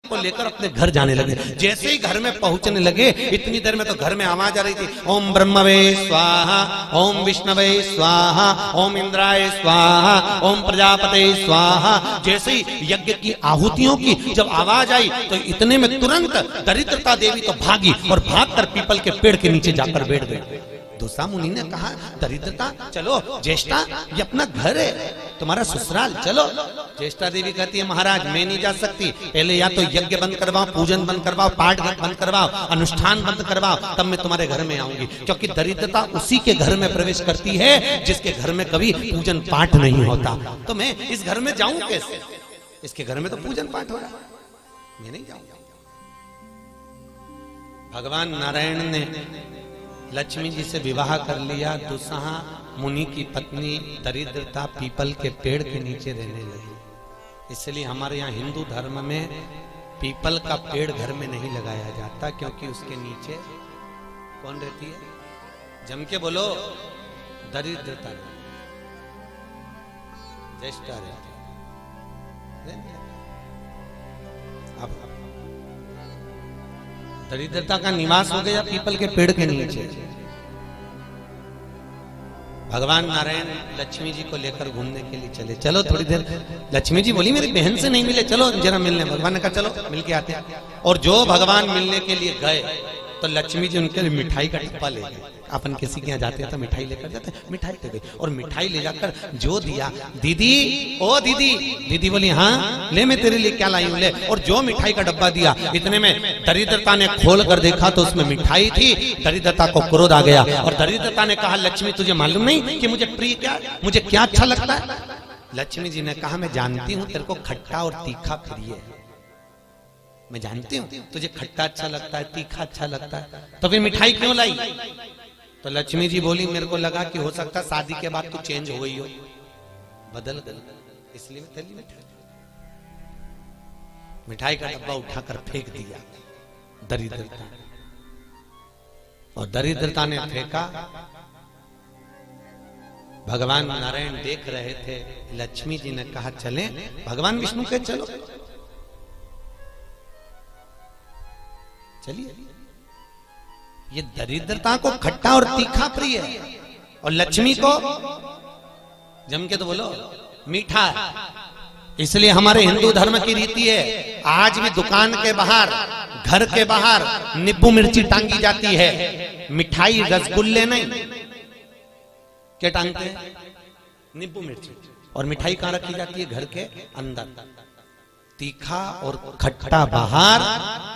को लेकर अपने घर जाने लगे। जैसे ही घर में पहुंचने लगे इतनी देर में तो घर में आवाज आ रही थी, ओम ब्रह्मवे स्वाहा, ओम विष्णवे स्वाहा, ओम इंद्राय स्वाहा, ओम प्रजापते स्वाहा। जैसे ही यज्ञ की आहुतियों की जब आवाज आई तो इतने में तुरंत दरिद्रता देवी तो भागी और भागकर पीपल के पेड़ के नीचे जाकर बैठ गई। दूसरा मुनि ने कहा, दरिद्रता चलो, ज्येष्ठा ये अपना घर है, तुम्हारा ससुराल, चलो। ज्येष्ठा देवी कहती है, महाराज मैं नहीं जा सकती, पहले या तो यज्ञ बंद करवाओ, पूजन बंद करवाओ, पाठ बंद करवाओ, अनुष्ठान बंद करवाओ, तब मैं तुम्हारे घर में आऊंगी। क्योंकि दरिद्रता उसी के घर में प्रवेश करती है जिसके घर में कभी पूजन पाठ नहीं होता। तो मैं इस घर में जाऊं कैसे? इसके घर में तो पूजन पाठ हो रहा है, मैं नहीं जाऊंगा। भगवान नारायण ने लक्ष्मी जी से विवाह कर लिया। दुस्सहा मुनि की पत्नी दरिद्रता पीपल के पेड़ के नीचे रहने लगी। इसलिए हमारे यहाँ हिंदू धर्म में पीपल का पेड़ घर में नहीं लगाया जाता, क्योंकि उसके नीचे कौन रहती है? जम के बोलो, दरिद्रता, ज्येष्ठा रहती है। अब दरिद्रता का निवास हो गया पीपल के पेड़ के नीचे। भगवान नारायण लक्ष्मी जी को लेकर घूमने के लिए चले। चलो थोड़ी देर, लक्ष्मी जी बोली मेरी बहन से नहीं मिले, चलो जरा मिलने। भगवान ने कहा चलो मिल के आते हैं। और जो भगवान मिलने के लिए गए तो लक्ष्मी जी उनके लिए मिठाई का डिब्बा ले गए। अपन किसी के यहाँ जाते हैं तो मिठाई लेकर जाते हैं, मिठाई दे गई। और मिठाई ले जाकर जो दिया, दीदी ओ दीदी, दीदी बोली हाँ ले, मैं तेरे लिए क्या लाई हूं, ले। और जो मिठाई का डब्बा दिया, इतने में दरिद्रता ने खोल कर देखा तो उसमें मिठाई थी। दरिद्रता को क्रोध आ गया और दरिद्रता ने कहा, लक्ष्मी तुझे मालूम नहीं कि मुझे प्रिय क्या, मुझे क्या अच्छा लगता है? लक्ष्मी जी ने कहा, मैं जानती हूँ तेरे को खट्टा और तीखा प्रिय है, मैं जानती हूँ तुझे खट्टा अच्छा लगता है, तीखा अच्छा लगता है, तो फिर मिठाई क्यों लाई? तो लक्ष्मी जी बोली, मेरे को लगा कि हो सकता शादी के बाद तू चेंज हो गई हो, बदल गई, इसलिए मैं तेरी मिठाई का डब्बा उठाकर फेंक दिया दरिद्रता। और दरिद्रता ने फेंका। भगवान नारायण देख रहे थे। लक्ष्मी जी ने कहा चलें। भगवान विष्णु के चलो, चलिए। ये दरिद्रता को खट्टा और तीखा प्रिय है और लक्ष्मी को जम के तो बोलो मीठा है। इसलिए हमारे हिंदू धर्म की रीति है, आज भी दुकान के बाहर, घर के बाहर नींबू मिर्ची टांगी जाती है, मिठाई रसगुल्ले नहीं। क्या टांगते हैं? नींबू मिर्ची। और मिठाई कहां रखी जाती है? घर के अंदर। तीखा और खट्टा बाहर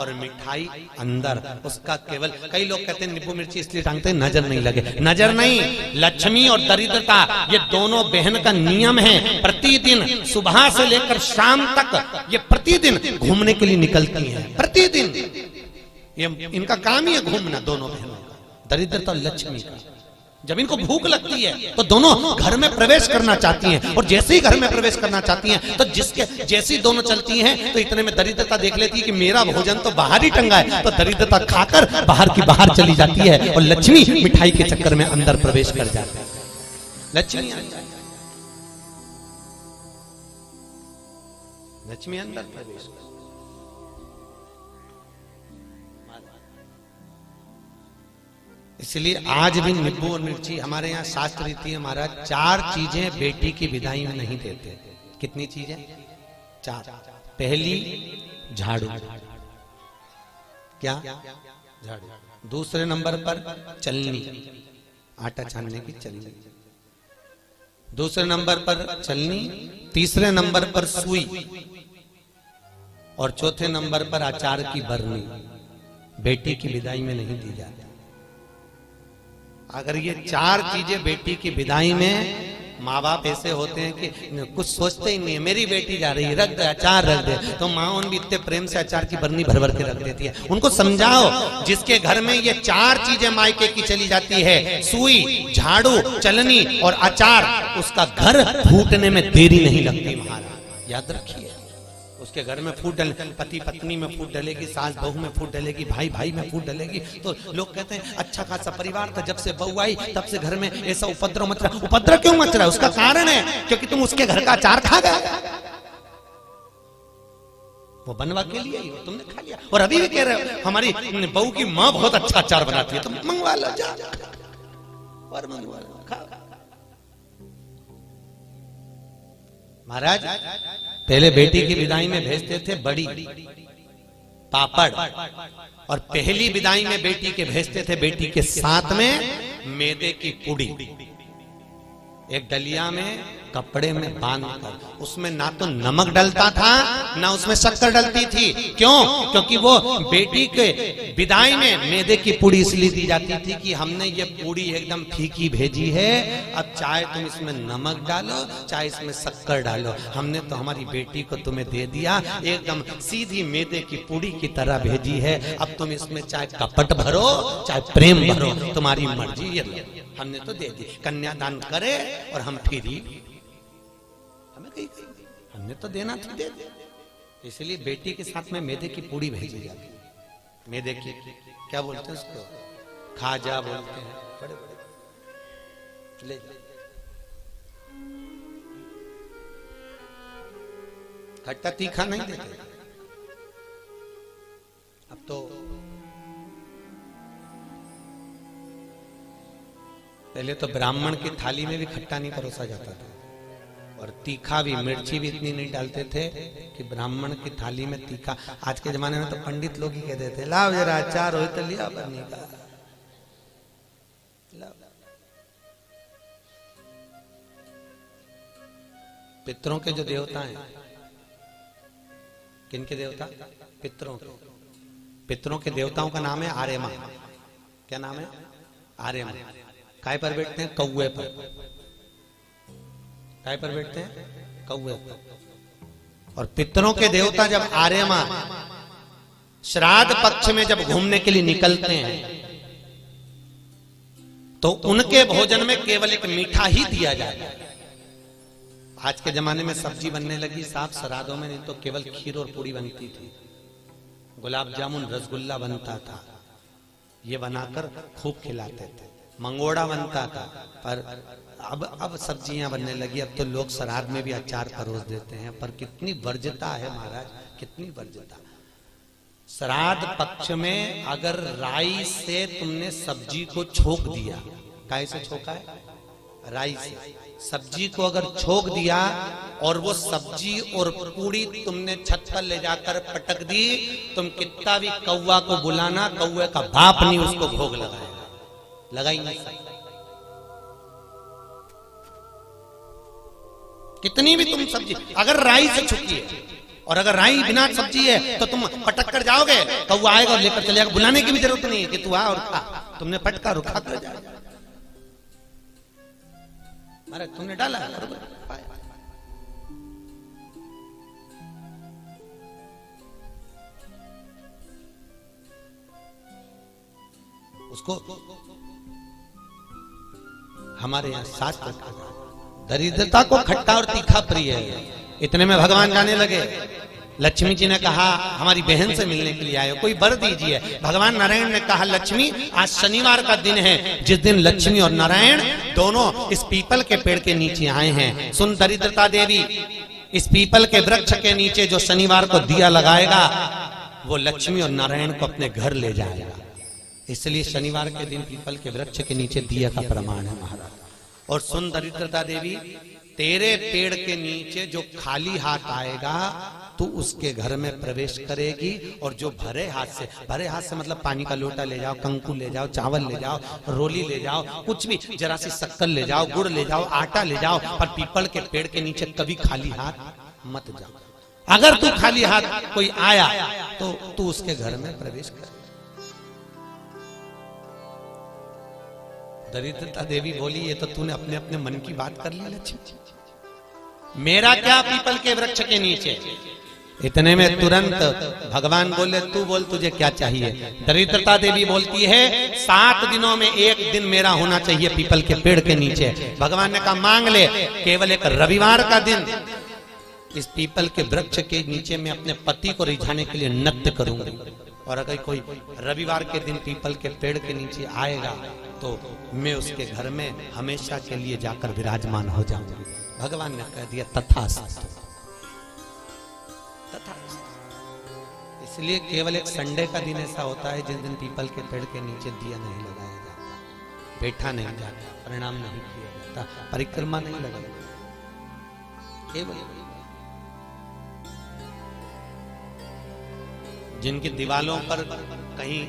और मिठाई अंदर। उसका केवल, कई लोग कहते हैं नींबू मिर्ची इसलिए टांगते हैं नजर नहीं लगे। नजर नहीं, लक्ष्मी और दरिद्रता ये दोनों बहन का नियम है। प्रतिदिन सुबह से लेकर शाम तक ये प्रतिदिन घूमने के लिए निकलती हैं। प्रतिदिन ये इनका काम ही है घूमना, दोनों बहनों का, दरिद्रता और लक्ष्मी का। जब इनको भूख लगती है तो दोनों घर में प्रवेश करना चाहती हैं, और जैसे ही घर में प्रवेश करना चाहती हैं तो जिसके जैसी दोनों चलती हैं तो इतने में दरिद्रता देख लेती है कि मेरा भोजन तो बाहर ही टंगा है, तो दरिद्रता खाकर बाहर की बाहर चली जाती है और लक्ष्मी मिठाई के चक्कर में अंदर प्रवेश कर जाती है। लक्ष्मी लक्ष्मी अंदर प्रवेश कर। इसलिए आज भी नींबू और मिर्ची, हमारे यहाँ शास्त्र रीति है महाराज, 4 चीजें बेटी की विदाई में नहीं देते। कितनी चीजें? 4। पहली झाड़ू, क्या? झाड़ू। दूसरे नंबर पर चलनी, आटा छानने की चलनी। दूसरे नंबर पर चलनी, तीसरे नंबर पर सुई, और चौथे नंबर पर अचार की बरनी। बेटी की विदाई में नहीं दी जाती। अगर ये 4 चीजें बेटी की विदाई में, माँ बाप ऐसे होते हैं कि कुछ सोचते ही नहीं है, मेरी बेटी जा रही है, रख दे अचार रख दे, तो माँ उन भी इतने प्रेम से अचार की बरनी भर भर के रख देती है। उनको समझाओ, जिसके घर में ये 4 चीजें मायके की चली जाती है, सुई, झाड़ू, चलनी और अचार, उसका घर फूटने में देरी नहीं लगती महाराज, याद रखिए। उसके घर में फूट डले, पति पत्नी में फूट डलेगी, सास बहू में फूट डलेगी, भाई भाई में फूट डलेगी, तो लोग कहते हैं अच्छा खासा परिवार था, जब से बहू आई तब से घर में ऐसा उपद्रव मच रहा। उपद्रव क्यों मच रहा है? उसका कारण है क्योंकि तुम उसके घर का अचार खा गए। वो बनवा के लिए ही तुमने खा लिया। और अभी भी कह रहे हो हमारी बहू की माँ बहुत अच्छा अचार बनाती है, तो मंगवा लो, जा और मंगवा लो, खाओ। महाराज पहले बेटी की विदाई में भेजते थे बड़ी, पापड़, और पहली विदाई में बेटी के भेजते थे बेटी के साथ में मैदे की पूड़ी, एक डलिया में कपड़े में बांधकर, उसमें ना तो नमक डलता था ना उसमें शक्कर डलती थी। क्यों? क्योंकि वो बेटी के विदाई में मैदे की पूड़ी इसलिए दी जाती थी कि हमने ये पूड़ी एकदम फीकी भेजी है, अब चाहे तुम इसमें नमक डालो चाहे इसमें शक्कर डालो, हमने तो हमारी बेटी को तुम्हें दे दिया, एकदम सीधी मैदे की पूड़ी की तरह भेजी है, अब तुम इसमें चाहे कपट भरो चाहे प्रेम भरो, तुम्हारी मर्जी, ये हमने तो दे दी। कन्यादान करे और हम फिरी, हमें कहीं हमने तो देना था, दे दे। इसलिए बेटी के साथ में मैदे की पूड़ी भेजी जाती है। मैदे की क्या बोलते हैं उसको, खाजा बोलते हैं, बड़े बड़े ले खट्टा तीखा नहीं देते। अब तो पहले तो ब्राह्मण की थाली में भी खट्टा नहीं परोसा जाता था, और तीखा भी, मिर्ची भी इतनी नहीं डालते थे कि ब्राह्मण की थाली में तीखा। आज के जमाने में तो पंडित लोग ही कह देते लाओ जरा अचार हो तो लिया बनी का, पितरों के जो देवता हैं, किनके देवता? पितरों के। पितरों के देवताओं का नाम है आर्यमा। क्या नाम है? आर्यमा। काय पर बैठते हैं? कौवे पर। काय पर बैठते हैं? कौवे पर। और पितरों के देवता जब आर्यमा श्राद्ध पक्ष में जब घूमने के लिए निकलते हैं तो उनके भोजन में केवल एक मीठा ही दिया जाता है। आज के जमाने में सब्जी बनने लगी साफ श्राद्धों में, नहीं तो केवल खीर और पूड़ी बनती थी, गुलाब जामुन रसगुल्ला बनता था, ये बनाकर खूब खिलाते थे, मंगोड़ा बनता था। पर अब सब्जियां बनने लगी, अब तो लोग श्राद्ध में भी अचार परोस देते हैं। पर कितनी वर्ज्यता है महाराज, कितनी वर्ज्यता। श्राद्ध पक्ष में अगर राई से तुमने सब्जी को छोक दिया, काहे से छोका है? राई से। सब्जी को अगर छोक दिया और वो सब्जी और पूड़ी तुमने छत पर ले जाकर पटक दी, तुम कितना भी कौवा को बुलाना, कौवे का बाप नहीं उसको भोग लगाएगा, लगा ही नहीं सकता। कितनी भी तुम सब्जी अगर राई से छुकी है, और अगर राई बिना सब्जी है तो तुम पटक कर जाओगे, कौवा आएगा और लेकर चलेगा, बुलाने की भी जरूरत नहीं है कि तू आ और खा, तुमने पटका रुखा कर जाएगा। अरे तुमने डाला उसको। हमारे यहाँ शास्त्र दरिद्रता को खट्टा और तीखा प्रिय है। इतने में भगवान जाने लगे। लक्ष्मी जी ने कहा हमारी बहन से मिलने के लिए आए हो, कोई वर दीजिए। भगवान नारायण ने कहा लक्ष्मी आज शनिवार का दिन है, जिस दिन लक्ष्मी और नारायण दोनों इस पीपल के पेड़ के नीचे आए हैं। सुन दरिद्रता देवी, इस पीपल के वृक्ष के नीचे जो शनिवार को दिया लगाएगा वो लक्ष्मी और नारायण को अपने घर ले जाएगा। इसलिए शनिवार के दिन पीपल के वृक्ष के नीचे दिया का प्रमाण है महाराज। और सुन दरिद्रता देवी, तेरे पेड़ के नीचे जो खाली हाथ आएगा तू उसके घर में प्रवेश करेगी, और जो भरे हाथ से मतलब पानी का लोटा ले जाओ, कंकु ले जाओ, चावल ले जाओ, रोली ले जाओ, कुछ भी, जरा सी शक्कर ले जाओ, गुड़ ले जाओ, आटा ले जाओ, पर पीपल के पेड़ के नीचे कभी खाली हाथ मत जाओ। अगर तू खाली हाथ कोई आया तो तू उसके घर में प्रवेश कर। दरिद्रता देवी बोली ये तो तूने अपने अपने मन की बात कर ली लक्ष्मी, मेरा क्या पीपल के वृक्ष के नीचे। इतने में तुरंत भगवान बोले तू बोल तुझे क्या चाहिए। दरिद्रता देवी बोलती है 7 दिनों में एक दिन मेरा होना चाहिए पीपल के पेड़ के नीचे। भगवान ने कहा मांग ले, केवल एक रविवार का दिन इस पीपल के वृक्ष के नीचे मैं अपने पति को रिझाने के लिए नृत्य करूंगी, और अगर कोई रविवार के दिन पीपल के पेड़ के नीचे आएगा तो मैं उसके घर में हमेशा के लिए जाकर विराजमान हो जाऊंगी। भगवान ने कह दिया तथास्तु। इसलिए केवल एक संडे का दिन ऐसा होता है जिस दिन पीपल के पेड़ के नीचे दिया नहीं लगाया जाता, बैठा नहीं जाता, प्रणाम नहीं किया जाता, परिक्रमा नहीं लगाई, केवल जिनकी दीवालों पर कहीं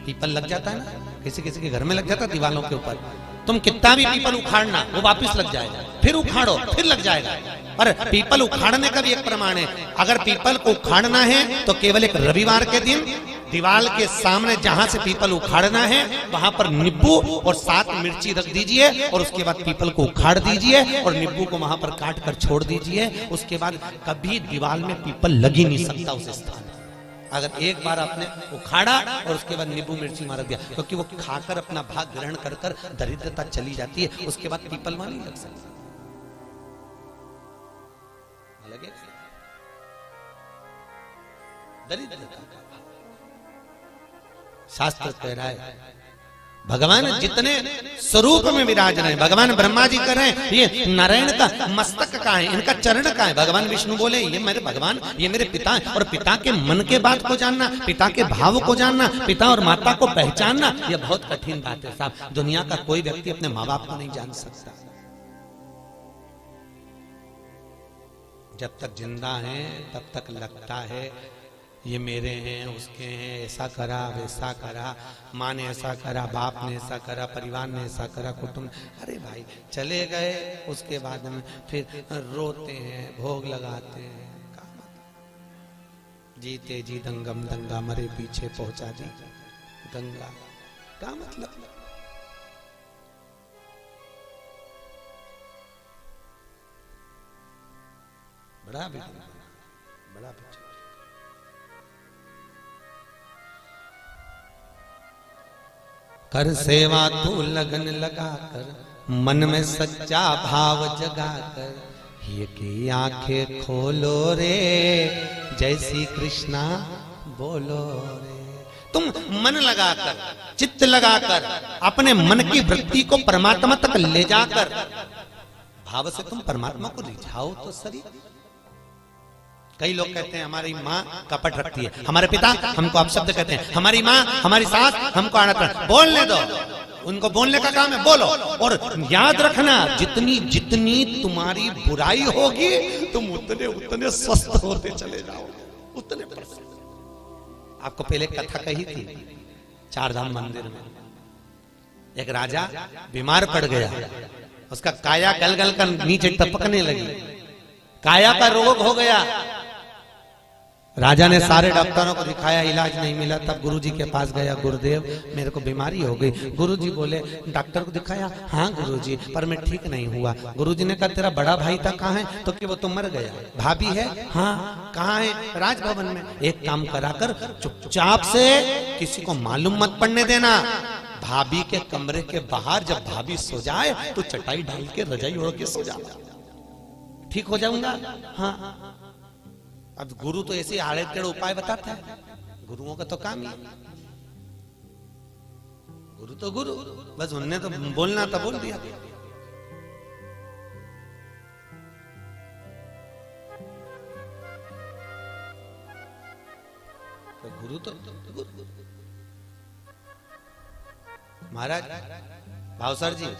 पीपल लग जाता है ना, किसी किसी के घर में लग जाता है दीवालों के ऊपर, तुम कितना भी पीपल उखाड़ना वो वापस लग जाएगा, फिर उखाड़ो फिर लग जाएगा। पर पीपल उखाड़ने का भी एक प्रमाण है, अगर पीपल को उखाड़ना है तो केवल एक रविवार के दिन दीवाल के सामने जहां से पीपल उखाड़ना है वहां पर नींबू और 7 मिर्ची रख दीजिए और उसके बाद पीपल को उखाड़ दीजिए और नींबू को वहां पर काट कर छोड़ दीजिए। उसके बाद कभी दीवाल में पीपल लग ही नहीं सकता उस स्थान। अगर एक बार आपने उखाड़ा और उसके बाद नींबू मिर्ची मार दिया, क्योंकि वो खाकर अपना भाग ग्रहण कर कर दरिद्रता चली जाती है, उसके बाद पीपल वहां नहीं लग सकता। लगे दरिद्रता शास्त्र कह रहा है भगवान जितने स्वरूप में विराज रहे हैं, भगवान ब्रह्मा जी कर रहे हैं, ये नारायण का मस्तक का है, इनका चरण का है। भगवान विष्णु बोले ये मेरे भगवान, ये मेरे पिता है। और पिता के मन के बात को जानना, पिता के भाव को जानना, पिता और माता को पहचानना, यह बहुत कठिन बात है साहब। दुनिया का कोई व्यक्ति अपने माँ बाप को नहीं जान सकता। जब तक जिंदा है तब तक लगता है ये मेरे हैं, उसके हैं, ऐसा करा वैसा करा, माँ ने ऐसा करा, बाप ने ऐसा करा, परिवार ने ऐसा करा, कुटुंब। अरे भाई चले गए, उसके बाद में फिर रोते हैं, भोग लगाते हैं। क्या मतलब? जीते जी दंगम दंगा, मरे पीछे पहुंचा दी गंगा। क्या मतलब? बड़ा बड़ा कर सेवा तू लगन लगा कर, मन में सच्चा भाव जगा कर, ये की आंखें खोलो रे, जय श्री कृष्णा बोलो रे। तुम मन लगाकर, चित्त लगाकर, अपने मन की वृत्ति को परमात्मा तक ले जाकर भाव से तुम परमात्मा को रिझाओ तो सही। कई लोग कहते हैं हमारी माँ कपट रखती है, हमारे पिता हमको अपशब्द कहते हैं, हमारी माँ हमारी सास हमको आनत। बोलने दो, उनको बोलने का काम है, बोलो। और याद रखना जितनी जितनी तुम्हारी बुराई होगी तुम उतने उतने स्वस्थ होते चले जाओगे, उतने। आपको पहले कथा कही थी चारधाम मंदिर में, एक राजा बीमार पड़ गया, उसका काया गल गल कर नीचे टपकने लगी, काया का रोग हो गया। राजा ने सारे डॉक्टरों को दिखाया, इलाज नहीं मिला। तब गुरुजी के पास गया, गुरुदेव मेरे को बीमारी हो गई। गुरुजी बोले डॉक्टर को दिखाया, हाँ गुरुजी पर मैं ठीक नहीं हुआ। गुरुजी ने कहा तेरा बड़ा भाई था कहाँ है? तो कि वो तो मर गया। भाभी है? हाँ। कहाँ है? राजभवन में। एक काम करा कर चुपचाप से किसी को मालूम मत पड़ने देना, भाभी के कमरे के बाहर जब भाभी सो जाए तो चटाई डाल के रजाई ओढ़ के सो जा, ठीक हो जाऊंगा। हाँ। अब गुरु तो ऐसे आड़े टेढ़े उपाय बताता है, गुरुओं का तो काम ही। गुरु तो गुरु, बस उनने तो बोलना था बोल दिया। तो गुरु तो गुरु। महाराज भावसर जी,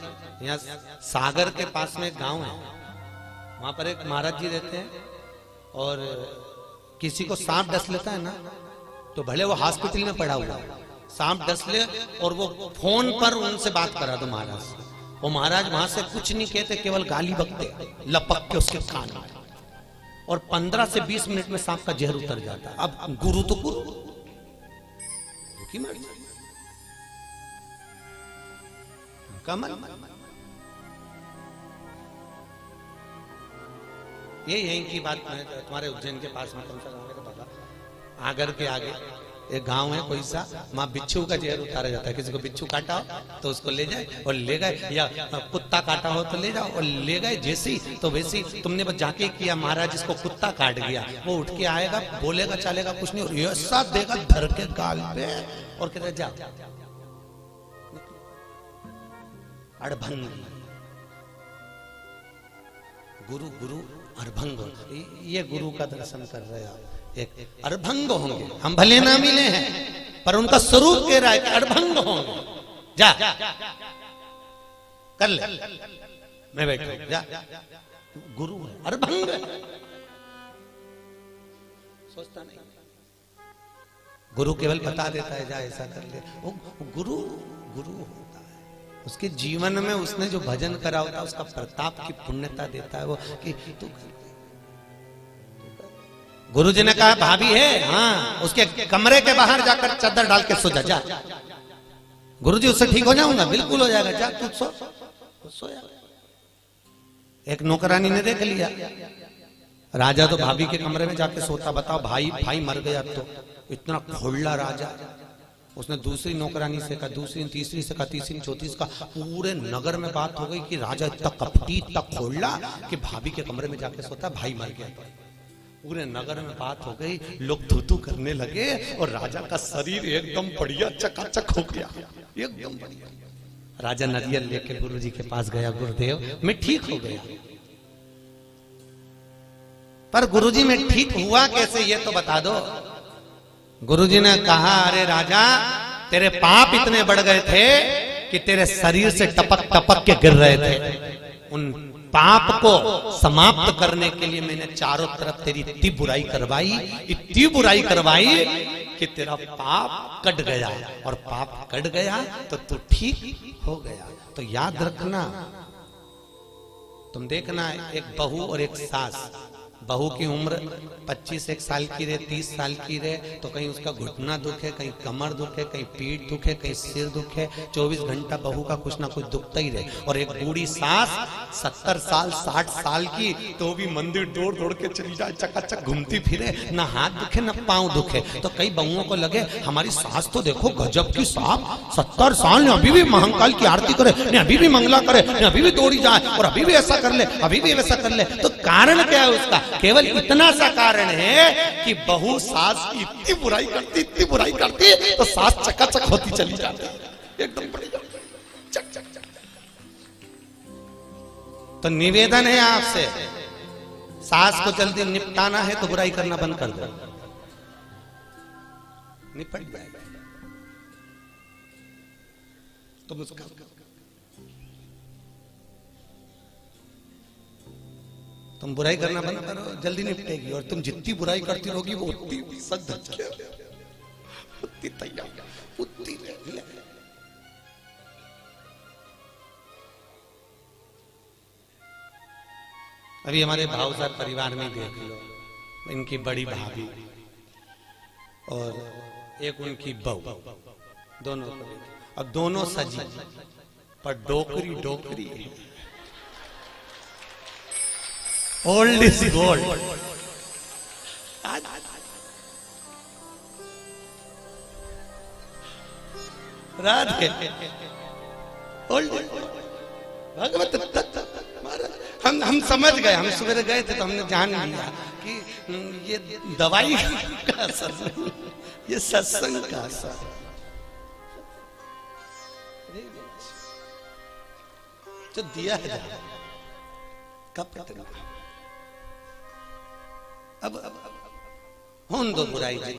यहाँ सागर के पास में एक गांव है, वहां पर एक महाराज जी रहते हैं। और किसी को सांप डस लेता है ना, तो भले वो हॉस्पिटल में पड़ा हुआ, सांप डस ले और वो फोन पर उनसे बात करा दो महाराज से, वो महाराज वहां से कुछ नहीं कहते, केवल गाली बकते, लपक के उसके कान में, और 15 से 20 मिनट में सांप का जहर उतर जाता है। अब गुरु तो गुरु की मर्जी, कमल। ये यहीं की बात है, तुम्हारे उज्जैन के पास में कौन सा गाँव है बाबा, आगर के आगे एक गांव है कोई सा, वहां बिच्छू का जहर उतारा जाता है। किसी को बिच्छू काटा हो तो उसको ले जाए और ले गए, या कुत्ता काटा हो तो ले जाओ और ले गए। जैसी तो वैसी तुमने बस जाके किया, महाराज इसको कुत्ता काट गया, वो उठ के आएगा, बोलेगा चालेगा कुछ नहीं, और ऐसा देगा धर के गाल पे और कहते जा अड़भंग। गुरु गुरु अड़भंग, ये गुरु का दर्शन कर रहे आप, एक अड़भंग होंगे। हम भले ना मिले हैं पर उनका स्वरूप कह रहा है कि अड़भंग होंगे। जा कर ले, मैं बैठा जा, गुरु है अड़भंग है। सोचता नहीं, गुरु केवल बता देता है जा ऐसा कर ले। वो गुरु गुरु होता है, उसके जीवन में उसने जो भजन करा होता है उसका प्रताप की पुण्यता देता है वो कि तू गुरु जी ने कहा भाभी है, हाँ उसके कमरे के बाहर जाकर चादर डाल के सो जा। गुरु जी उससे ठीक हो जाऊंगा, बिल्कुल हो जाएगा, जा तू सोया। एक नौकरानी ने देख लिया, राजा तो भाभी के कमरे में जाके सोता। बताओ भाई मर गया तो इतना खोला राजा। उसने दूसरी नौकरानी से कहा, दूसरी तीसरी से कहा, तीसरी चौथी से कहा। पूरे नगर में बात हो गई कि राजा इतना कपटी इतना खोला कि भाभी के कमरे में जाके सोता, भाई मर गया। पूरे नगर में बात हो गई, लोग थू करने लगे और राजा का शरीर एकदम बढ़िया चकाचक हो गया, एकदम बढ़िया। राजा नरियल लेके गुरु जी के पास गया, गुरुदेव मैं ठीक हो गया। पर गुरुजी में ठीक हुआ कैसे ये तो बता दो। गुरुजी ने कहा अरे राजा तेरे पाप इतने बढ़ गए थे कि तेरे शरीर से टपक टपक के गिर रहे थे। उन पाप को समाप्त करने के लिए मैंने चारों तरफ तेरी इतनी बुराई करवाई कि तेरा पाप कट गया, और पाप कट गया तो तू ठीक हो गया। तो याद रखना, तुम देखना एक बहू और एक सास, बहू की उम्र 25 साल की रहे, 30 साल की रहे तो कहीं उसका घुटना दुखे, कहीं कमर दुखे, कहीं पीठ दुखे, कहीं सिर दुखे, 24 घंटा बहू का कुछ ना कुछ दुखता ही रहे। और एक बूढ़ी सास 70 साल 60 साल की तो भी मंदिर दौड़ दौड़ के चली जाए, चकाचक घूमती फिरे, ना हाथ दुखे ना पांव दुखे। तो कई बहुओं को लगे हमारी सास तो देखो गजब की सास, 70 साल ने अभी भी महाकाल की आरती करे, ने अभी भी मंगला करे, ने अभी भी दौड़ी जाए और अभी भी ऐसा कर ले, अभी भी वैसा कर ले। तो कारण क्या है उसका? केवल इतना सा कारण है कि बहू सास की इतनी बुराई करती तो सास चकाचक होती चली जाती एकदम बढ़िया, चक चक चक। तो निवेदन है आपसे, सास को जल्दी निपटाना है तो बुराई करना बंद कर दो, निपट जाएगा। तुम उसका तुम बुराई करना बंद करो, जल्दी निपटेगी। और तुम जितनी बुराई करती रहोगी वो उतनी सद उतनी तैयार उतनी। अभी हमारे भावसार परिवार में देख लो, इनकी बड़ी भाभी और एक उनकी बहू, दोनों, अब दोनों सजी पर डोकरी old is gold. Radhe old भगवत हम समझ गए, हम सवेरे गए थे तो हमने जान लिया कि ये दवाई का असर नहीं, ये सत्संग का असर। जो दिया है कब अब होन दो बुराई।